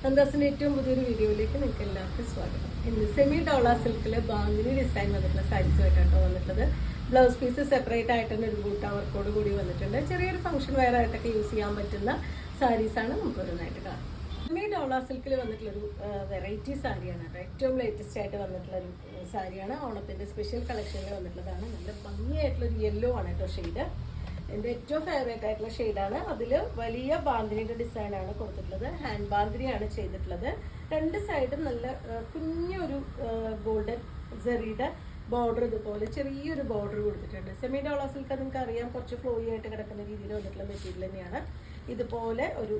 സന്തോഷിന്റെ ഏറ്റവും പുതിയൊരു വീഡിയോയിലേക്ക് നിങ്ങൾക്ക് എല്ലാവർക്കും സ്വാഗതം. ഇന്ന് സെമി ഡോളർ സിൽക്കില് ബാന്തിനി ഡിസൈൻ വന്നിട്ടുള്ള സാരീസ് ആയിട്ടാണ് വന്നിട്ടുള്ളത്. ബ്ലൗസ് പീസ് സെപ്പറേറ്റ് ആയിട്ട് തന്നെ ഒരു ബൂട്ട വർക്കോട് കൂടി വന്നിട്ടുണ്ട്. ചെറിയൊരു ഫംഗ്ഷൻ വെയർ ആയിട്ടൊക്കെ യൂസ് ചെയ്യാൻ പറ്റുന്ന സാരീസാണ് നമുക്ക് ഓരോന്നായിട്ട് കാണാം. സെമി ഡോളർ സിൽക്കിൽ വന്നിട്ടുള്ളൊരു വെറൈറ്റി സാരിയാണ് കേട്ടോ. ഏറ്റവും ലേറ്റസ്റ്റ് ആയിട്ട് വന്നിട്ടുള്ളൊരു സാരിയാണ്. ഓണത്തിന്റെ സ്പെഷ്യൽ കളക്ഷനിൽ വന്നിട്ടുള്ളതാണ്. നല്ല ഭംഗിയായിട്ടുള്ളൊരു യെല്ലോ ആണ് കേട്ടോ ഷെയ്ഡ്. എൻ്റെ ഏറ്റവും ഫേവറേറ്റ് ആയിട്ടുള്ള ഷെയ്ഡാണ്. അതിൽ വലിയ ബാന്തിനിയുടെ ഡിസൈനാണ് കൊടുത്തിട്ടുള്ളത്. ഹാൻഡ് ബാന്തിനിയാണ് ചെയ്തിട്ടുള്ളത്. രണ്ട് സൈഡും നല്ല കുഞ്ഞൊരു ഗോൾഡൻ സെറിയുടെ ബോർഡർ, ഇതുപോലെ ചെറിയൊരു ബോർഡർ കൊടുത്തിട്ടുണ്ട്. സെമി ഡോളർ സിൽക്ക് നിങ്ങൾക്ക് അറിയാം, കുറച്ച് ഫ്ലോയി ആയിട്ട് കിടക്കുന്ന രീതിയിൽ വന്നിട്ടുള്ള മെറ്റീരിയൽ തന്നെയാണ്. ഇതുപോലെ ഒരു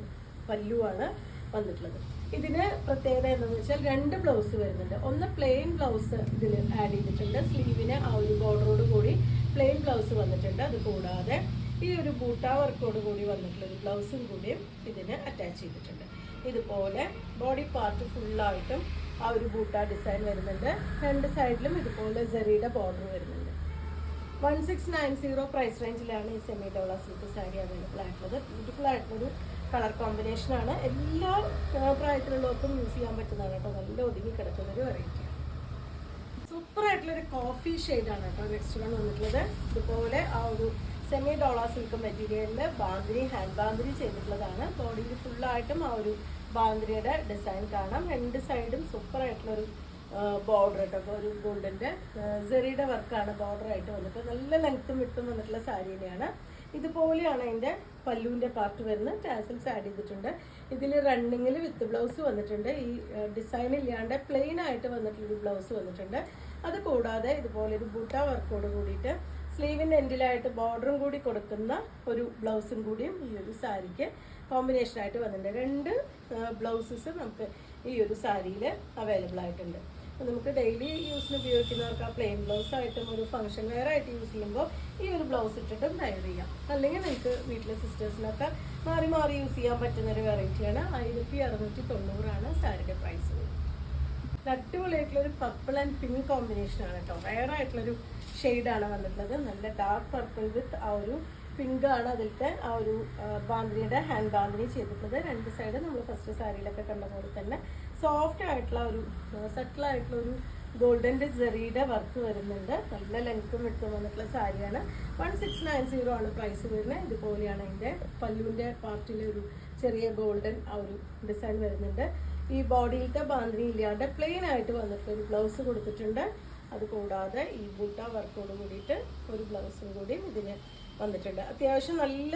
പല്ലുവാണ് വന്നിട്ടുള്ളത്. ഇതിന് പ്രത്യേകത എന്താണെന്ന് വെച്ചാൽ രണ്ട് ബ്ലൗസ് വരുന്നുണ്ട്. ഒന്ന് പ്ലെയിൻ ബ്ലൗസ് ഇതിൽ ആഡ് ചെയ്തിട്ടുണ്ട്. സ്ലീവിന് ആ ഒരു ബോർഡറോട് കൂടി പ്ലെയിൻ ബ്ലൗസ് വന്നിട്ടുണ്ട്. അത് കൂടാതെ ഈ ഒരു ബൂട്ട വർക്കോട് കൂടി വന്നിട്ടുള്ള ഒരു ബ്ലൗസും കൂടിയും ഇതിന് അറ്റാച്ച് ചെയ്തിട്ടുണ്ട്. ഇതുപോലെ ബോഡി പാർട്ട് ഫുള്ളായിട്ടും ആ ഒരു ബൂട്ട ഡിസൈൻ വരുന്നുണ്ട്. രണ്ട് സൈഡിലും ഇതുപോലെ സെറിയുടെ ബോർഡർ വരുന്നുണ്ട്. 1690 പ്രൈസ് റേഞ്ചിലാണ് ഈ semi dollar silk sari available ആയിട്ടുള്ളത്. ബ്യൂട്ടിഫുൾ ആയിട്ടുള്ളൊരു കളർ കോമ്പിനേഷനാണ്. എല്ലാ പ്രായത്തിലുള്ളവർക്കും യൂസ് ചെയ്യാൻ പറ്റുന്നതാണ് കേട്ടോ. നല്ല ഒതുങ്ങി കിടക്കുന്നൊരു വെറൈറ്റിയാണ്. സൂപ്പർ ആയിട്ടുള്ളൊരു കോഫി ഷെയ്ഡാണ് കേട്ടോ നെക്സ്റ്റ് വൺ വന്നിട്ടുള്ളത്. ഇതുപോലെ ആ ഒരു സെമി ഡോളർ സിൽക്ക് മെറ്റീരിയലിൽ ബാന്തിനി ഹാൻഡ് ബാന്തിനി ചെയ്തിട്ടുള്ളതാണ്. ബോഡിയിൽ ഫുള്ളായിട്ടും ആ ഒരു ബാന്തിനിയുടെ ഡിസൈൻ കാണാം. രണ്ട് സൈഡും സൂപ്പർ ആയിട്ടുള്ളൊരു ബോർഡർ കേട്ടോ. ഒരു ഗോൾഡൻ്റെ സെറിയുടെ വർക്കാണ് ബോർഡർ ആയിട്ട് വന്നിട്ട് നല്ല ലെങ്ത്തും വിട്ടും വന്നിട്ടുള്ള സാരി തന്നെയാണ്. ഇതുപോലെയാണ് അതിൻ്റെ പല്ലുവിൻ്റെ പാർട്ട് വരുന്നത്. ടാസൽസ് ആഡ് ചെയ്തിട്ടുണ്ട്. ഇതിൽ റണ്ണിങ്ങിൽ വിത്ത് ബ്ലൗസ് വന്നിട്ടുണ്ട്. ഈ ഡിസൈൻ ഇല്ലാണ്ട് പ്ലെയിൻ ആയിട്ട് വന്നിട്ടുള്ളൊരു ബ്ലൗസ് വന്നിട്ടുണ്ട്. അത് കൂടാതെ ഇതുപോലെ ഒരു ബൂട്ട വർക്കോട് കൂടിയിട്ട് സ്ലീവിൻ്റെ എൻഡിലായിട്ട് ബോർഡറും കൂടി കൊടുക്കുന്ന ഒരു ബ്ലൗസും കൂടിയും ഈ ഒരു സാരിക്ക് കോമ്പിനേഷനായിട്ട് വന്നിട്ടുണ്ട്. രണ്ട് ബ്ലൗസസ് നമുക്ക് ഈ ഒരു സാരിയിൽ അവൈലബിൾ ആയിട്ടുണ്ട്. നമുക്ക് ഡെയിലി യൂസിന് ഉപയോഗിക്കുന്നവർക്ക് ആ പ്ലെയിൻ ബ്ലൗസ് ആയിട്ടും ഒരു ഫംഗ്ഷൻ വെയർ ആയിട്ട് യൂസ് ചെയ്യുമ്പോൾ ഈ ഒരു ബ്ലൗസ് ഇട്ടിട്ടും വെയർ ചെയ്യാം. അല്ലെങ്കിൽ നിങ്ങൾക്ക് വീട്ടിലെ സിസ്റ്റേഴ്സിനൊക്കെ മാറി മാറി യൂസ് ചെയ്യാൻ പറ്റുന്നൊരു വെറൈറ്റിയാണ്. 1690 സാരിയുടെ പ്രൈസ്. അടിപൊളിയായിട്ടുള്ളൊരു പർപ്പിൾ ആൻഡ് പിങ്ക് കോമ്പിനേഷനാണ് കേട്ടോ. റയർ ആയിട്ടുള്ളൊരു ഷെയ്ഡാണ് വന്നിട്ടുള്ളത്. നല്ല ഡാർക്ക് പർപ്പിൾ വിത്ത് ആ ഒരു പിങ്ക് ആണ് അതിലത്തെ ആ ഒരു ബാന്തിനിയുടെ ഹാൻഡ് ബാന്തിനി ചെയ്തിട്ടുള്ളത്. രണ്ട് സൈഡ് നമ്മൾ ഫസ്റ്റ് സാരിയിലൊക്കെ കണ്ട പോലെ തന്നെ സോഫ്റ്റ് ആയിട്ടുള്ള ഒരു സട്ടിൽ ആയിട്ടുള്ള ഒരു ഗോൾഡൻ്റെ ജെറിയുടെ വർക്ക് വരുന്നുണ്ട്. നല്ല ലെങ്ത്തും വിട്ടും വന്നിട്ടുള്ള സാരിയാണ്. 1690 ആണ് പ്രൈസ് വരുന്നത്. ഇതുപോലെയാണ് അതിൻ്റെ പല്ലുവിൻ്റെ പാർട്ടിലെ ഒരു ചെറിയ ഗോൾഡൻ ആ ഒരു ഡിസൈൻ വരുന്നുണ്ട്. ഈ ബോഡിയിലത്തെ ബാന്തിനി ഇല്ലാണ്ട് പ്ലെയിൻ ആയിട്ട് വന്നിട്ട് ഒരു ബ്ലൗസ് കൊടുത്തിട്ടുണ്ട്. അതുകൂടാതെ ഈ ബൂട്ട വർക്കോട് കൂടിയിട്ട് ഒരു ബ്ലൗസും കൂടി ഇതിന് വന്നിട്ടുണ്ട്. അത്യാവശ്യം നല്ല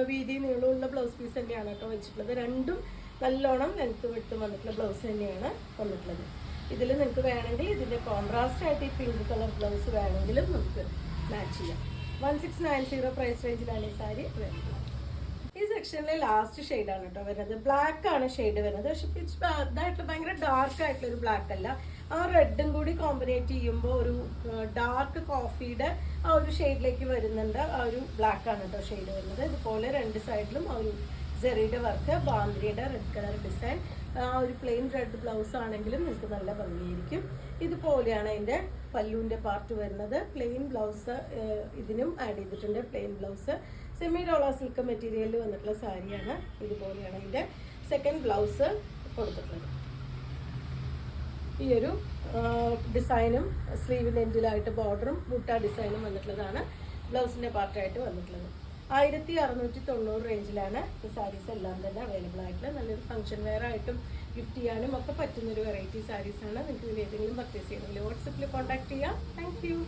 വീതി നീളമുള്ള ബ്ലൗസ് പീസ് തന്നെയാണ് കേട്ടോ വെച്ചിട്ടുള്ളത്. രണ്ടും നല്ലോണം ലെങ്ത്ത് വിട്ട് വന്നിട്ടുള്ള ബ്ലൗസ് തന്നെയാണ് വന്നിട്ടുള്ളത്. ഇതിൽ നിങ്ങൾക്ക് വേണമെങ്കിൽ ഇതിൻ്റെ കോൺട്രാസ്റ്റ് ആയിട്ട് ഈ പിങ്ക് കളർ ബ്ലൗസ് വേണമെങ്കിലും നമുക്ക് മാച്ച് ചെയ്യാം. 1690 പ്രൈസ് റേഞ്ചിലാണ് ഈ സാരി വരുന്നത്. ഈ സെക്ഷനിലെ ലാസ്റ്റ് ഷെയ്ഡാണ് കേട്ടോ വരുന്നത്. ബ്ലാക്ക് ആണ് ഷെയ്ഡ് വരുന്നത്. പക്ഷെ പിച്ച് ഇതായിട്ടുള്ള ഭയങ്കര ഡാർക്ക് ആയിട്ടുള്ള ഒരു ബ്ലാക്ക് അല്ല. ആ റെഡും കൂടി കോമ്പിനേറ്റ് ചെയ്യുമ്പോൾ ഒരു ഡാർക്ക് കോഫിയുടെ ആ ഒരു ഷെയ്ഡിലേക്ക് വരുന്നുണ്ട്. ആ ഒരു ബ്ലാക്ക് ആണ് കേട്ടോ ഷെയ്ഡ് വരുന്നത്. ഇതുപോലെ രണ്ട് സൈഡിലും ആ ഒരു ജെറിയുടെ വർക്ക്, ബാന്തിനിയുടെ റെഡ് കളർ ഡിസൈൻ, ആ ഒരു പ്ലെയിൻ റെഡ് ബ്ലൗസ് ആണെങ്കിലും നിങ്ങൾക്ക് നല്ല ഭംഗിയായിരിക്കും. ഇതുപോലെയാണ് അതിൻ്റെ പല്ലുവിൻ്റെ പാർട്ട് വരുന്നത്. പ്ലെയിൻ ബ്ലൗസ് ഇതിനും ആഡ് ചെയ്തിട്ടുണ്ട്. Plain blouse semi dollar silk മെറ്റീരിയലിൽ വന്നിട്ടുള്ള സാരിയാണ്. ഇതുപോലെയാണ് അതിൻ്റെ സെക്കൻഡ് ബ്ലൗസ് കൊടുത്തിട്ടുള്ളത്. ഈ ഒരു ഡിസൈനും സ്ലീവിൻ്റെ എൻഡിലായിട്ട് ബോർഡറും ബൂട്ട ഡിസൈനും വന്നിട്ടുള്ളതാണ് ബ്ലൗസിൻ്റെ പാർട്ടായിട്ട് വന്നിട്ടുള്ളത്. 1690 റേഞ്ചിലാണ് ഈ സാരീസ് എല്ലാം തന്നെ അവൈലബിൾ ആയിട്ടുള്ളത്. നല്ലൊരു ഫംഗ്ഷൻ വെയർ ആയിട്ടും ഗിഫ്റ്റ് ചെയ്യാനും ഒക്കെ പറ്റുന്നൊരു വെറൈറ്റി സാരീസാണ്. നിങ്ങൾക്ക് ഇതിൽ ഏതെങ്കിലും പർച്ചേസ് ചെയ്യണമെങ്കിൽ വാട്സപ്പിൽ കോൺടാക്ട് ചെയ്യാം. Thank you.